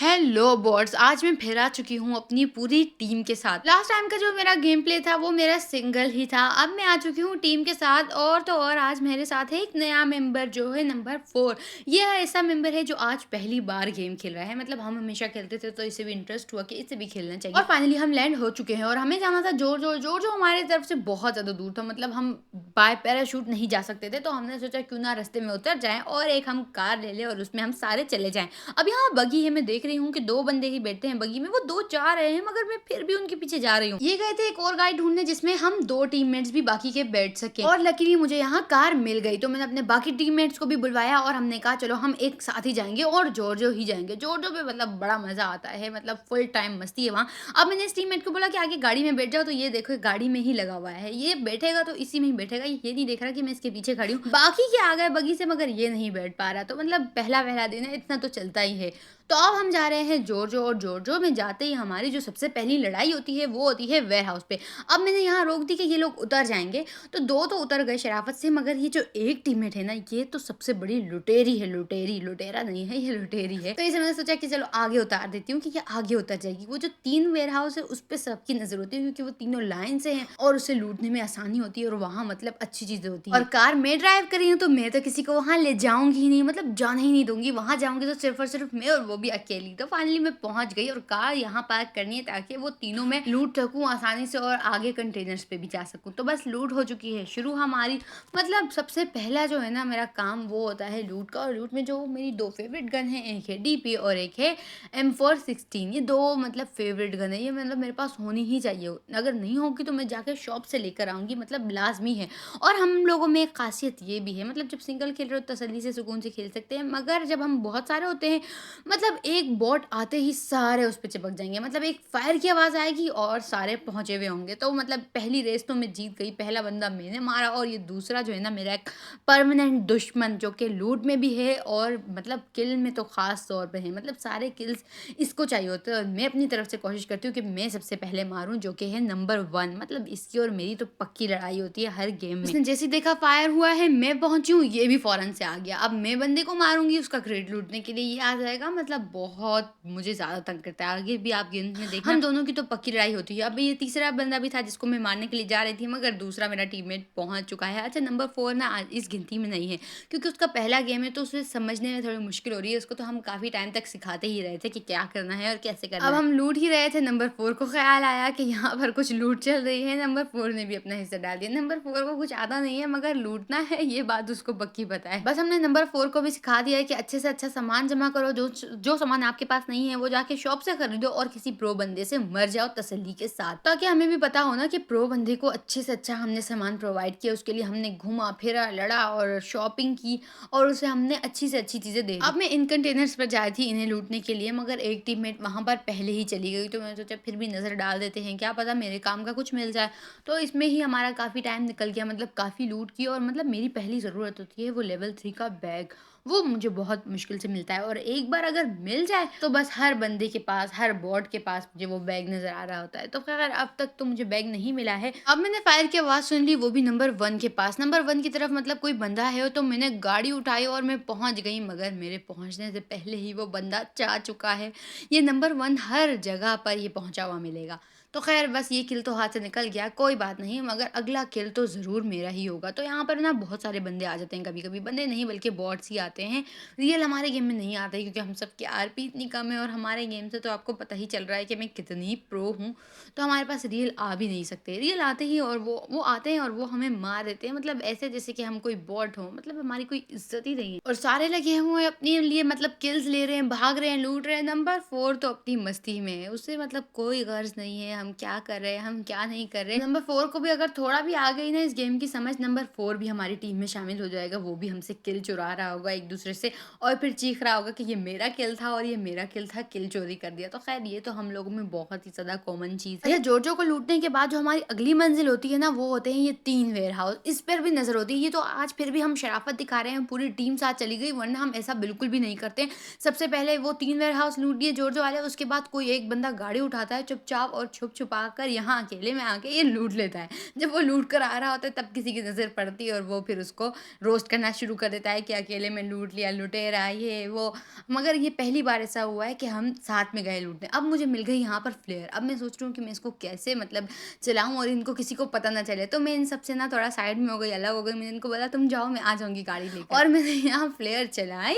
Hello bots, आज मैं फिर आ चुकी हूँ अपनी पूरी टीम के साथ। लास्ट टाइम का जो मेरा गेम प्ले था वो मेरा सिंगल ही था। अब मैं आ चुकी हूँ टीम के साथ, और तो और आज मेरे साथ है एक नया मेंबर जो है नंबर 4। ये ऐसा मेंबर है जो आज पहली बार गेम खेल रहा है। मतलब हम हमेशा खेलते थे तो इसे भी इंटरेस्ट हुआ कि इसे भी खेलना चाहिए, और फाइनली हम लैंड हो चुके हैं। और हमें जाना था जोर जोर जोर, जो हमारी तरफ से बहुत ज़्यादा दूर था। मतलब हम बाय पैराशूट नहीं जा सकते थे, तो हमने सोचा क्यों ना रास्ते में उतर जाएं और एक हम कार ले लें और उसमें हम सारे चले जाएं। अब यहाँ बगी है, मैं देख रही हूँ कि 2 बंदे ही बैठे हैं बगी में, वो 2 जा रहे हैं मगर मैं फिर भी उनके पीछे जा रही हूँ। ये गए थे एक और गाड़ी ढूँढने जिसमें हम 2 टीममेट्स भी बाकी के बैठ सकें, और लकीली मुझे यहाँ कार मिल गई। तो मैंने अपने बाकी टीममेट्स को भी बुलवाया और हमने कहा चलो हम एक साथ ही जाएँगे और जॉर्जो ही जाएँगे। जॉर्जो पे मतलब बड़ा मज़ा आता है, मतलब फुल टाइम मस्ती है वहाँ। अब मैंने इस टीममेट को बोला कि आगे गाड़ी में बैठ जाओ, तो ये देखो गाड़ी में ही लगा हुआ है। ये बैठेगा तो इसी में ही बैठेगा, ये नहीं देख रहा कि मैं इसके पीछे खड़ी हूँ। बाकी के आ गए बगी से मगर ये नहीं बैठ पा रहा। तो मतलब पहला दिन है, इतना तो चलता ही है। तो अब हम जा रहे हैं जॉर्जो, और जॉर्जो में जाते ही हमारी जो सबसे पहली लड़ाई होती है वो होती है वेयर हाउस पे। अब मैंने यहाँ रोक दी कि ये लोग उतर जाएंगे, तो 2 तो उतर गए शराफत से, मगर ये जो एक टीममेट है ना, ये तो सबसे बड़ी लुटेरी है। लुटेरी, लुटेरा नहीं है, ये लुटेरी है। तो इसे मैंने सोचा कि चलो आगे उतार देती हूँ कि ये आगे उतर जाएगी। वो जो 3 वेयर हाउस है उस पर सबकी नजर होती है, क्योंकि वो तीनों लाइन से हैं और उसे लूटने में आसानी होती है, और वहाँ मतलब अच्छी चीजें होती है। और कार मैं ड्राइव कर रही हूँ, तो मैं तो किसी को वहाँ ले जाऊंगी ही नहीं, मतलब जाने ही नहीं दूंगी। वहाँ जाऊंगी तो सिर्फ और सिर्फ मैं, और वो भी अकेली। तो फाइनली मैं पहुंच गई, और कार यहाँ पार्क करनी है ताकि वो तीनों मैं लूट सकूं आसानी से और आगे कंटेनर्स पे भी जा सकूं। तो बस लूट हो चुकी है शुरू हमारी। मतलब सबसे पहला जो है ना मेरा काम वो होता है लूट का, और लूट में जो मेरी 2 फेवरेट गन है, एक है डीपी और एक है M416। ये 2 मतलब फेवरेट गन है, ये मतलब मेरे पास होनी ही चाहिए। अगर नहीं होगी तो मैं जाकर शॉप से लेकर आऊंगी, मतलब लाजमी है। और हम लोगों में एक खासियत ये भी है, मतलब जब सिंगल खेल रहे हो तसल्ली से सुकून से खेल सकते हैं, मगर जब हम बहुत सारे होते हैं, मतलब एक बॉट आते ही सारे उस पे चिपक जाएंगे। मतलब एक फायर की आवाज आएगी और सारे पहुंचे हुए होंगे। तो मतलब पहली रेस तो मैं जीत गई, पहला बंदा मैंने मारा, और ये दूसरा जो है ना मेरा एक परमानेंट दुश्मन जो कि लूट में भी है और मतलब किल में तो खास तौर पे है। मतलब सारे किल्स इसको चाहिए होते हैं, और मैं अपनी तरफ से कोशिश करती हूँ कि मैं सबसे पहले मारूं, जो कि है नंबर 1। मतलब इसकी और मेरी तो पक्की लड़ाई होती है हर गेम में। उसने जैसे ही देखा फायर हुआ है, मैं पहुंची हूँ, ये भी फौरन से आ गया। अब मैं बंदे को मारूंगी, उसका क्रेडिट लूटने के लिए ये आ जाएगा। मतलब बहुत मुझे ज्यादा तंग करता है। आगे भी आप गेम में देखना, हम दोनों की तो पक्की लड़ाई होती है। अब ये तीसरा बंदा भी था जिसको मैं मारने के लिए जा रही थी, मगर दूसरा मेरा टीममेट पहुंच चुका है। अच्छा, नंबर 4 ना इस गिनती में नहीं है, क्योंकि उसका पहला गेम है, तो उसे समझने में थोड़ी मुश्किल हो रही है। उसको तो हम काफी टाइम तक सिखाते ही रहे थे कि क्या करना है और कैसे करना है। अब हम लूट ही रहे थे, नंबर 4 को ख्याल आया कि यहाँ पर कुछ लूट चल रही है। नंबर 4 ने भी अपना हिस्सा डाल दिया। नंबर 4 को कुछ आता नहीं है, मगर लूटना है ये बात उसको पक्की पता है। बस हमने नंबर 4 को भी सिखा दिया है कि अच्छे से अच्छा सामान जमा करो, जो जो सामान आपके पास नहीं है वो जाके शॉप से खरीदो, और किसी प्रो बंदे से मर जाओ तसल्ली के साथ, ताकि हमें भी पता हो ना कि प्रो बंदे को अच्छे से अच्छा हमने सामान प्रोवाइड किया। उसके लिए हमने घूमा फिरा, लड़ा और शॉपिंग की, और उसे हमने अच्छी से अच्छी चीजें दे दी। अब मैं इन कंटेनर्स पर जाई थी इन्हें लूटने के लिए, मगर एक टीममेट वहां पर पहले ही चली गई। तो मैंने सोचा फिर भी नजर डाल देते हैं, क्या पता मेरे काम का कुछ मिल जाए। तो इसमें ही हमारा काफी टाइम निकल गया, मतलब काफी लूट की। और मतलब मेरी पहली जरूरत होती है वो लेवल 3 का बैग, वो मुझे बहुत मुश्किल से मिलता है, और एक बार अगर मिल जाए तो बस हर बंदे के पास, हर बॉट के पास मुझे वो बैग नजर आ रहा होता है। तो खैर अब तक तो मुझे बैग नहीं मिला है। अब मैंने फायर की आवाज सुन ली, वो भी नंबर 1 के पास। नंबर 1 की तरफ मतलब कोई बंदा है, तो मैंने गाड़ी उठाई और मैं पहुंच गई, मगर मेरे पहुंचने से पहले ही वो बंदा जा चुका है। ये नंबर 1 हर जगह पर ये पहुंचा हुआ मिलेगा। तो खैर बस ये किल तो हाथ से निकल गया, कोई बात नहीं, मगर अगला किल तो ज़रूर मेरा ही होगा। तो यहाँ पर ना बहुत सारे बंदे आ जाते हैं, कभी-कभी बंदे नहीं बल्कि बॉट्स ही आते हैं। रियल हमारे गेम में नहीं आते, क्योंकि हम सबकी आरपी इतनी कम है, और हमारे गेम से तो आपको पता ही चल रहा है कि मैं कितनी प्रो हूँ। तो हमारे पास रियल आ भी नहीं सकते। रियल आते ही और वो आते हैं और वो हमें मार देते हैं, मतलब ऐसे जैसे कि हम कोई बॉट हो, मतलब हमारी कोई इज्जत ही नहीं है। और सारे लगे हुए हैं अपने लिए, मतलब किल्स ले रहे हैं, भाग रहे हैं, लूट रहे हैं। नंबर 4 तो अपनी मस्ती में है, उससे मतलब कोई गर्ज नहीं है हम क्या कर रहे हैं, हम क्या नहीं कर रहे। नंबर 4 को भी अगर थोड़ा भी आ गई ना इस गेम की समझ, नंबर 4 भी हमारी टीम में शामिल हो जाएगा। वो भी हमसे किल चुरा रहा होगा एक दूसरे से, और फिर चीख रहा होगा कि ये मेरा किल था और ये मेरा किल था, किल चोरी कर दिया। तो खैर ये तो हम लोगों में बहुत ही ज्यादा कॉमन चीज है। जोजो को लूटने के बाद जो हमारी अगली मंजिल होती है ना, वो होते हैं ये 3 वेयर हाउस। इस पर भी नजर होती है। ये तो आज फिर भी हम शराफत दिखा रहे हैं, पूरी टीम साथ चली गई, वरना हम ऐसा बिल्कुल भी नहीं करते। सबसे पहले वो 3 वेयर हाउस लूट दिए जोजो वाले, उसके बाद कोई एक बंदा गाड़ी उठाता है चुपचाप और छुप छुप-छुपा कर यहाँ अकेले में आके ये लूट लेता है। जब वो लूट कर आ रहा होता है तब किसी की नज़र पड़ती है और वो फिर उसको रोस्ट करना शुरू कर देता है कि अकेले में लूट लिया, लुटेरा ये वो। मगर ये पहली बार ऐसा हुआ है कि हम साथ में गए लूटने। अब मुझे मिल गई यहाँ पर फ्लेयर। अब मैं सोच रही हूँ कि मैं इसको कैसे मतलब चलाऊँ और इनको किसी को पता ना चले। तो मैं इन सब से ना थोड़ा साइड में हो गई, अलग हो गई। मैंने इनको बोला तुम जाओ मैं आ जाऊँगी गाड़ी लेकर और मैंने यहाँ फ्लेयर चलाई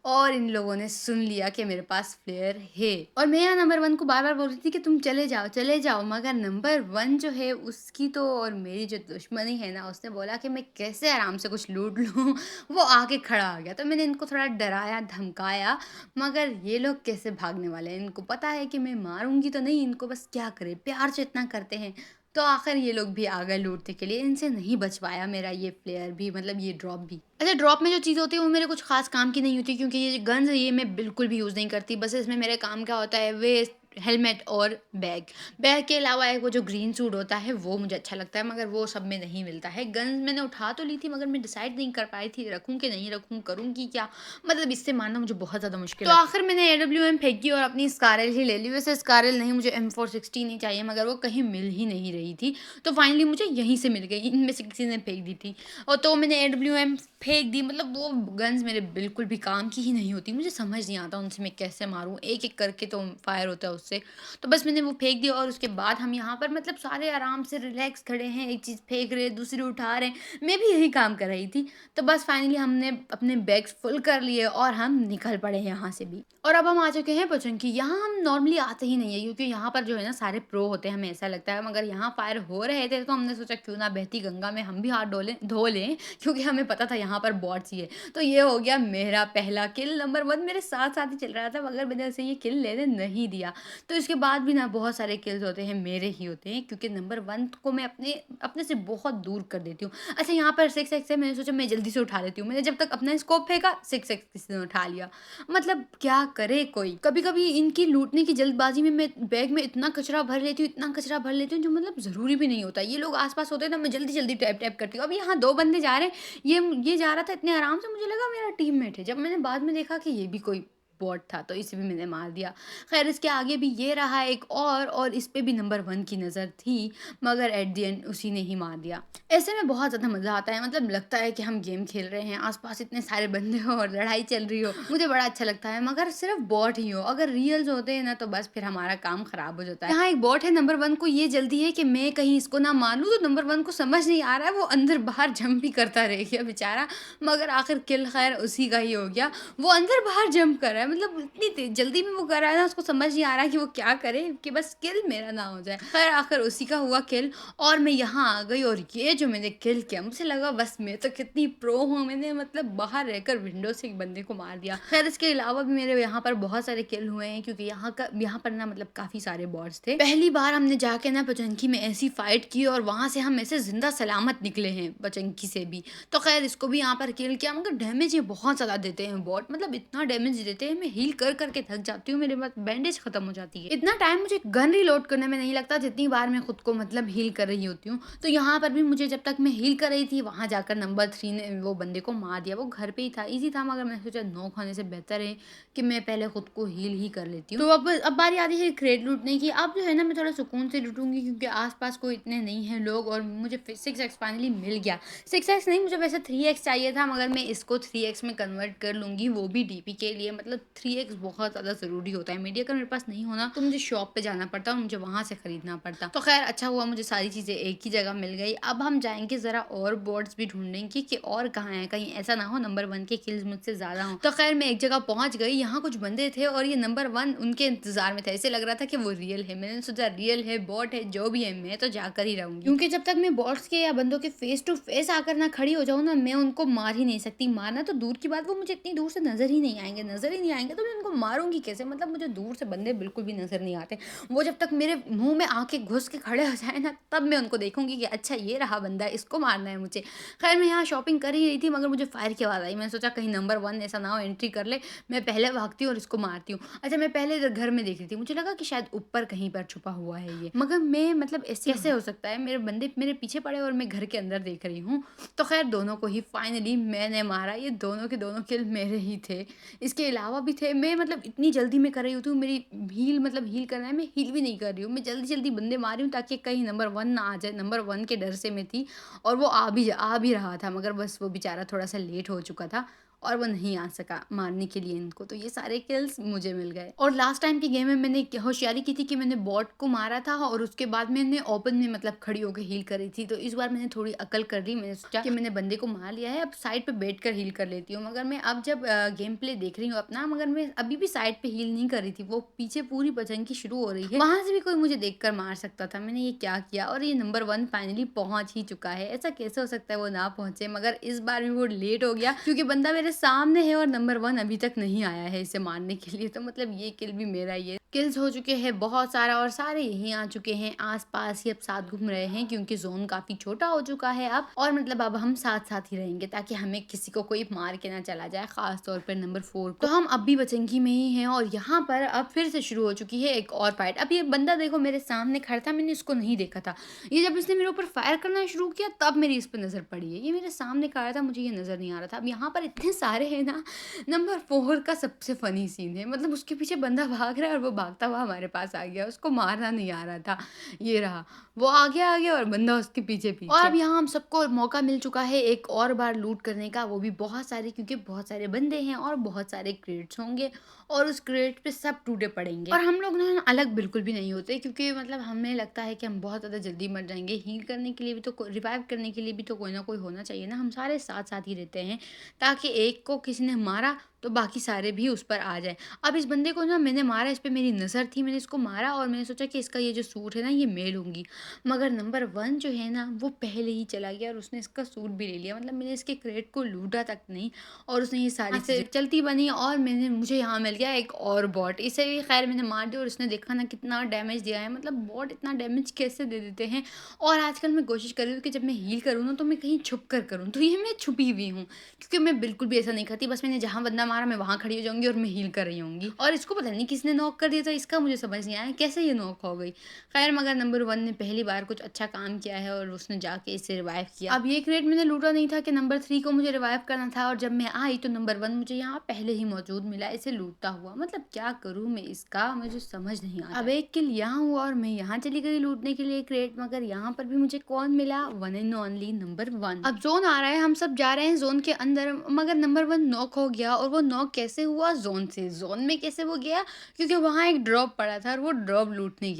और इन लोगों ने सुन लिया कि मेरे पास फ्लेयर है और मैं यहाँ नंबर 1 को बार-बार बोल रही थी कि तुम चले जाओ मगर नंबर 1 जो है उसकी तो और मेरी जो दुश्मनी है ना उसने बोला कि मैं कैसे आराम से कुछ लूट लूँ वो आके खड़ा आ गया। तो मैंने इनको थोड़ा डराया, धमकाया मगर ये लोग कैसे भागने वाले हैं। इनको पता है कि मैं मारूँगी तो नहीं इनको बस क्या करें, प्यार से इतना करते हैं। तो आखिर ये लोग भी आ गए लूटने के लिए। इनसे नहीं बच पाया मेरा ये प्लेयर भी मतलब ये ड्रॉप भी। अच्छा ड्रॉप में जो चीज़ होती है वो मेरे कुछ ख़ास काम की नहीं होती क्योंकि ये गन्स है ये मैं बिल्कुल भी यूज़ नहीं करती। बस इसमें मेरे काम क्या होता है वेस्ट, हेलमेट और बैग। बैग के अलावा एक वो जो ग्रीन सूट होता है वो मुझे अच्छा लगता है मगर वो सब में नहीं मिलता है। गन्स मैंने उठा तो ली थी मगर मैं डिसाइड नहीं कर पाई थी रखूँ कि नहीं रखूँ, करूँगी क्या? मतलब इससे मारना मुझे बहुत ज़्यादा मुश्किल है। तो आखिर मैंने एडब्ल्यूएम फेंकी और अपनी स्कारल ही ले ली। वैसे स्कारल नहीं मुझे M416 ही चाहिए मगर वो कहीं मिल ही नहीं रही थी। तो फाइनली मुझे यहीं से मिल गई। इनमें से किसी ने फेंक दी थी और तो मैंने एडब्ल्यूएम फेंक दी। मतलब वो गन्स मेरे बिल्कुल भी काम की ही नहीं होती। मुझे समझ नहीं आता उनसे मैं कैसे मारूँ? एक-एक करके तो फायर होता है उससे। तो बस मैंने वो फेंक दिया और उसके बाद हम यहाँ पर मतलब सारे आराम से रिलैक्स खड़े हैं। एक चीज़ फेंक रहे, दूसरी उठा रहे हैं। मैं भी यही काम कर रही थी। तो बस फाइनली हमने अपने बैग्स फुल कर लिए और हम निकल पड़े यहाँ से भी। और अब हम आ चुके हैं पोचंकी। यहाँ हम नॉर्मली आते ही नहीं है क्योंकि यहाँ पर जो है ना सारे प्रो होते हैं हमें ऐसा लगता है मगर यहाँ फायर हो रहे थे तो हमने सोचा क्यों ना बहती गंगा में हम भी हाथ धो लें क्योंकि हमें पता था यहाँ पर बॉट्स ही है। तो ये हो गया मेरा पहला किल। नंबर 1 मेरे साथ-साथ ही चल रहा था मगर मैंने उसे ये किल लेने नहीं दिया। तो इसके बाद भी ना बहुत सारे किल्स होते हैं मेरे ही होते हैं क्योंकि नंबर 1 को मैं अपने से बहुत दूर कर देती हूँ। अच्छा यहाँ पर 6x है मैंने सोचा मैं जल्दी से उठा लेती हूँ। मैंने जब तक अपना स्कोप फेंका 6x किसी ने उठा लिया। मतलब क्या करे कोई? कभी-कभी इनकी लूटने की जल्दबाज़ी में मैं बैग में इतना कचरा भर लेती हूँ, इतना कचरा भर लेती हूँ जो मतलब ज़रूरी भी नहीं होता। ये लोग आस-पास होते हैं ना मैं जल्दी-जल्दी टैप-टैप करती हूँ। अब यहाँ 2 बंदे जा रहे हैं, ये जा रहा था इतने आराम से मुझे लगा मेरा टीममेट है। जब मैंने बाद में देखा कि ये भी कोई बॉट था तो इसे भी मैंने मार दिया। ख़ैर इसके आगे भी ये रहा एक और इस पे भी नंबर 1 की नज़र थी मगर एट द एंड उसी ने ही मार दिया। ऐसे में बहुत ज़्यादा मज़ा आता है मतलब लगता है कि हम गेम खेल रहे हैं, आस-पास इतने सारे बंदे हो और लड़ाई चल रही हो। मुझे बड़ा अच्छा लगता है मगर सिर्फ़ बॉट ही हो। अगर रियल्स होते हैं ना तो बस फिर हमारा काम ख़राब हो जाता है। यहाँ एक बॉट है नंबर 1 को ये जल्दी है कि मैं कहीं इसको ना मार लूँ तो नंबर 1 को समझ नहीं आ रहा है वो अंदर-बाहर जंप भी करता रह गया बेचारा मगर आखिर किल ख़ैर उसी का ही हो गया। वो अंदर-बाहर जंप कर रहा है मतलब इतनी जल्दी में वो कर रहा है ना उसको समझ नहीं आ रहा है कि वो क्या करे कि बस किल मेरा ना हो जाए। ख़ैर आखिर उसी का हुआ किल और मैं यहाँ आ गई और ये जो मैंने किल किया मुझे लगा बस मैं तो कितनी प्रो हूँ। मैंने मतलब बाहर रहकर विंडो से एक बंदे को मार दिया। ख़ैर इसके अलावा भी मेरे यहाँ पर बहुत सारे किल हुए हैं क्योंकि यहाँ पर ना मतलब काफ़ी सारे बॉट्स थे। पहली बार हमने जाके ना पचंकी में ऐसी फाइट की और वहाँ से हम ऐसे ज़िंदा सलामत निकले हैं पचंकी से भी। तो ख़ैर इसको भी यहाँ पर किल किया मगर डैमेज ये बहुत ज़्यादा देते हैं बॉट मतलब इतना डैमेज देते हैं मैं हील कर करके थक जाती हूँ। मेरे पास बैंडेज खत्म हो जाती है। इतना टाइम मुझे गन रीलोड करने में नहीं लगता जितनी बार मैं खुद को मतलब हील कर रही होती हूँ। तो यहाँ पर भी मुझे जब तक मैं हील कर रही थी वहाँ जाकर नंबर 3 ने वो बंदे को मार दिया। वो घर पे ही था, ईज़ी था मगर मैंने सोचा नॉक होने से बेहतर है कि मैं पहले खुद को हील ही कर लेती हूँ। तो अब बारी आती है क्रेट लूटने की। अब जो है ना मैं थोड़ा सुकून से लूटूँगी क्योंकि आस-पास कोई इतने नहीं हैं लोग और मुझे 6x फाइनली मिल गया। 6x नहीं मुझे वैसे 3x चाहिए था मगर मैं इसको 3x में कन्वर्ट कर लूँगी वो भी डीपी के लिए। मतलब 3x बहुत ज़्यादा ज़रूरी होता है। मीडिया का मेरे पास नहीं होना तो मुझे शॉप पे जाना पड़ता और मुझे वहाँ से खरीदना पड़ता। तो खैर अच्छा हुआ मुझे सारी चीज़ें एक ही जगह मिल गई। अब हम जाएँगे ज़रा और बॉट्स भी ढूँढेंगे कि और कहाँ हैं, कहीं ऐसा ना हो नंबर 1 के किल्स मुझसे ज़्यादा हों। तो खैर मैं एक जगह पहुँच गई, यहाँ कुछ बंदे थे और ये नंबर 1 उनके इंतज़ार में था। ऐसे लग रहा था कि वो रियल है। मैंने सोचा रियल है, बॉट है, जो भी है मैं तो जाकर ही रहूँगी। क्योंकि जब तक मैं बॉट्स के या बंदों के फेस टू फेस आकर ना खड़ी हो जाऊँ ना मैं उनको मार ही नहीं सकती। मारना तो दूर की बात वो मुझे इतनी दूर से नज़र ही नहीं आएँगे तो मैं उनको मारूँगी कैसे? मतलब मुझे दूर से बंदे बिल्कुल भी नज़र नहीं आते। वो जब तक मेरे मुँह में आके घुस के खड़े हो जाए ना तब मैं उनको देखूँगी कि अच्छा ये रहा बंदा, इसको मारना है मुझे। ख़ैर मैं यहाँ शॉपिंग कर ही रही थी मगर मुझे फायर की आवाज़ आई। मैंने सोचा कहीं नंबर 1 ऐसा ना हो एंट्री कर ले, मैं पहले भागती हूँ और इसको मारती हूँ। अच्छा मैं पहले इधर घर में देख रही थी, मुझे लगा कि शायद ऊपर कहीं पर छुपा हुआ है ये। मगर मैं मतलब ऐसे कैसे हो सकता है? मेरे बंदे मेरे पीछे पड़े और मैं घर के अंदर देख रही हूँ। तो ख़ैर दोनों को ही फाइनली मैंने मारा। ये दोनों के दोनों किल मेरे ही थे। इसके अलावा भी थे। मैं मतलब इतनी जल्दी में कर रही होती हूँ, मेरी हील करना है, मैं हील भी नहीं कर रही हूँ। मैं जल्दी-जल्दी बंदे मार रही हूँ ताकि कहीं नंबर 1 ना आ जाए, नंबर 1 के डर से मैं थी और वो आ भी रहा था, मगर बस वो बेचारा थोड़ा-सा लेट हो चुका था और वो नहीं आ सका मारने के लिए इनको, तो ये सारे किल्स मुझे मिल गए। और लास्ट टाइम के गेम में मैंने एक होशियारी की थी कि मैंने बॉट को मारा था और उसके बाद मैंने ओपन में मतलब खड़ी होकर हील करी थी। तो इस बार मैंने थोड़ी अकल कर ली, मैंने सोचा कि मैंने बंदे को मार लिया है, अब साइड पे बैठकर हील कर लेती हूँ। मगर मैं अब जब गेम प्ले देख रही हूँ अपना, मगर मैं अभी भी साइड पे हील नहीं कर रही थी, वो पीछे पूरी बजरंगी शुरू हो रही है, वहां से भी कोई मुझे देखकर मार सकता था। मैंने ये क्या किया और ये नंबर 1 फाइनली पहुंच ही चुका है। ऐसा कैसे हो सकता है वो ना पहुंचे, मगर इस बार भी वो लेट हो गया क्योंकि बंदा मेरे सामने है और नंबर 1 अभी तक नहीं आया है इसे मारने के लिए। तो मतलब ये किल भी मेरा ही है। किल्स हो चुके हैं बहुत सारा और सारे यहीं आ चुके हैं, आस-पास ही अब साथ घूम रहे हैं क्योंकि ज़ोन काफ़ी छोटा हो चुका है अब, और मतलब अब हम साथ-साथ ही रहेंगे ताकि हमें किसी को कोई मार के ना चला जाए, ख़ास तौर पर नंबर 4 को। तो हम अब भी बजरंगी में ही हैं और यहाँ पर अब फिर से शुरू हो चुकी है एक और फाइट। अब ये बंदा देखो मेरे सामने खड़ा था, मैंने इसको नहीं देखा था। ये जब इसने मेरे ऊपर फायर करना शुरू किया तब मेरी इस पे नज़र पड़ी है। ये मेरे सामने खड़ा था, मुझे ये नज़र नहीं आ रहा था। अब यहाँ पर इतने सारे हैं ना, नंबर 4 का सबसे फ़नी सीन है, मतलब उसके पीछे बंदा भाग रहा है और वो भागता हुआ हमारे पास आ गया, उसको मारना नहीं आ रहा था। ये रहा, वो आगे आ गया और बंदा उसके पीछे-पीछे। और अब यहाँ हम सबको मौका मिल चुका है एक और बार लूट करने का, वो भी बहुत सारे, क्योंकि बहुत सारे बंदे हैं और बहुत सारे क्रेट्स होंगे और उस क्रेट पे सब टूटे पड़ेंगे। और हम लोग ना अलग बिल्कुल भी नहीं होते क्योंकि मतलब हमें लगता है कि हम बहुत ज़्यादा जल्दी मर जाएँगे। हील करने के लिए भी तो रिवाइव करने के लिए भी तो कोई ना कोई होना चाहिए ना, हम सारे साथ-साथ ही रहते हैं ताकि एक को किसी ने मारा तो बाकी सारे भी उस पर आ जाएँ। अब इस बंदे को ना मैंने मारा, इस पे मेरी नज़र थी, मैंने इसको मारा और मैंने सोचा कि इसका ये जो सूट है ना ये मैं लूँगी। मगर नंबर 1 जो है ना वो पहले ही चला गया और उसने इसका सूट भी ले लिया। मतलब मैंने इसके क्रेट को लूटा तक नहीं और उसने ये सारी चीज़ें चलती बनी और मुझे यहाँ मिल गया एक और बॉट। इसे भी खैर मैंने मार दिया और उसने देखा ना कितना डैमेज दिया है। मतलब बॉट इतना डैमेज कैसे दे देते हैं। और आजकल मैं कोशिश कर रही हूँ कि जब मैं हील करूँ ना तो मैं कहीं छुप कर करूँ। तो ये मैं छुपी हुई हूँ क्योंकि मैं बिल्कुल भी ऐसा नहीं करती। बस मैंने जहाँ बंदा मारा मैं वहाँ खड़ी हो जाऊँगी और मैं हील कर रही होंगी। और इसको पता नहीं किसने नॉक कर दिया था, इसका मुझे समझ नहीं आया कैसे ये नॉक हो गई। खैर मगर नंबर 1 ने पहली बार कुछ अच्छा काम किया है और उसने जाके इसे रिवाइव किया। अब ये क्रेट मैंने लूटा नहीं था कि नंबर 3 को मुझे रिवाइव करना था और जब मैं आई तो नंबर 1 मुझे यहाँ पहले ही मौजूद मिला इसे लूटता हुआ। मतलब क्या करूँ मैं इसका, मुझे समझ नहीं आता। अब एक किल यहाँ हुआ और मैं यहाँ चली गई लूटने के लिए क्रेट, मगर यहाँ पर भी मुझे कौन मिला, वन एंड ओनली नंबर 1। अब जोन आ रहा है, हम सब जा रहे हैं जोन के अंदर, मगर नंबर 1 नॉक हो गया। और वो नॉक कैसे हुआ, जोन से। जोन में कैसे वो गया, क्योंकि वहाँ एक ड्रॉप पड़ा था और वो ड्रॉप लूटने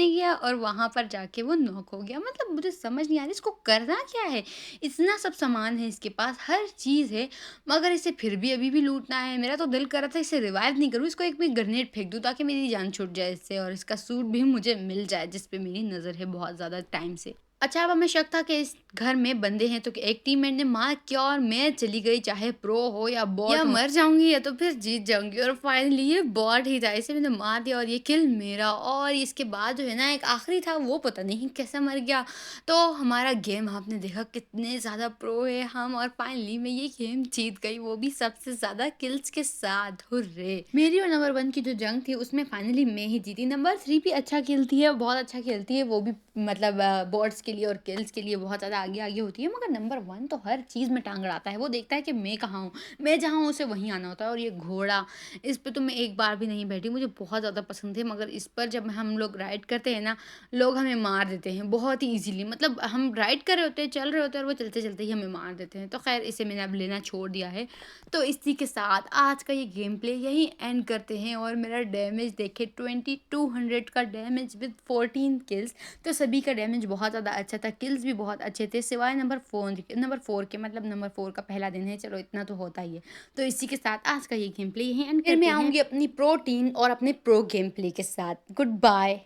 गया और वहाँ पर जाके वो नॉक हो गया। मतलब मुझे समझ नहीं आ रही इसको करना क्या है। इतना सब सामान है इसके पास, हर चीज़ है, मगर इसे फिर भी अभी भी लूटना है। मेरा तो दिल कर रहा था इसे रिवाइव नहीं करूँ, इसको एक मैं ग्रेनेड फेंक दूँ ताकि मेरी जान छूट जाए इससे और इसका सूट भी मुझे मिल जाए जिस पे मेरी नज़र है बहुत ज़्यादा टाइम से। अच्छा, अब हमें शक था कि इस घर में बंदे हैं तो एक टीममेट ने मार किया और मैं चली गई, चाहे प्रो हो या बॉट, या मर जाऊंगी या तो फिर जीत जाऊंगी। और फाइनली ये बॉट ही था, इसे मैंने मार दिया और ये किल मेरा। और इसके बाद जो है ना एक आखिरी था, वो पता नहीं कैसे मर गया। तो हमारा गेम आपने देखा कितने ज़्यादा प्रो है हम, और फाइनली मैं ये गेम जीत गई, वो भी सबसे ज़्यादा किल्स के साथ। हुर्रे! मेरी और नंबर 1 की जो जंग थी उसमें फाइनली मैं ही जीती। नंबर 3 भी अच्छा खेलती है, बहुत अच्छा खेलती है, वो भी मतलब बॉट्स के लिए और किल्स के लिए बहुत ज़्यादा आगे होती है। मगर नंबर 1 तो हर चीज़ में टांग अड़ाता है। वो देखता है कि मैं कहाँ हूँ, मैं जहाँ हूँ उसे वहीं आना होता है। और ये घोड़ा, इस पे तो मैं एक बार भी नहीं बैठी, मुझे बहुत ज़्यादा पसंद है। मगर इस पर जब हम लोग राइड करते हैं ना, लोग हमें मार देते हैं बहुत ही ईजिली। मतलब हम राइड कर रहे होते हैं, चल रहे होते हैं, और वो चलते चलते ही हमें मार देते हैं। तो खैर इसे मैंने अब लेना छोड़ दिया है। तो इसी के साथ आज का ये गेम प्ले यहीं एंड करते हैं। और मेरा डैमेज देखे 2200 का डैमेज विद 14 किल्स। तो सभी का डैमेज बहुत ज़्यादा अच्छा था, किल्स भी बहुत अच्छे थे, सिवाय नंबर 4 के। मतलब नंबर 4 का पहला दिन है, चलो इतना तो होता ही है। तो इसी के साथ आज का ये गेम प्ले यहीं एंड करते हैं। फिर मैं आऊँगी अपनी प्रो टीम और अपने प्रो गेम प्ले के साथ। Good bye.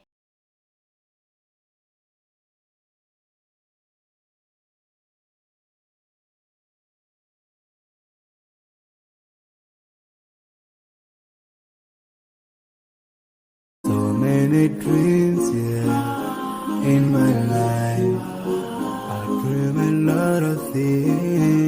So many dreams, yeah, in my life. I dream a lot of things.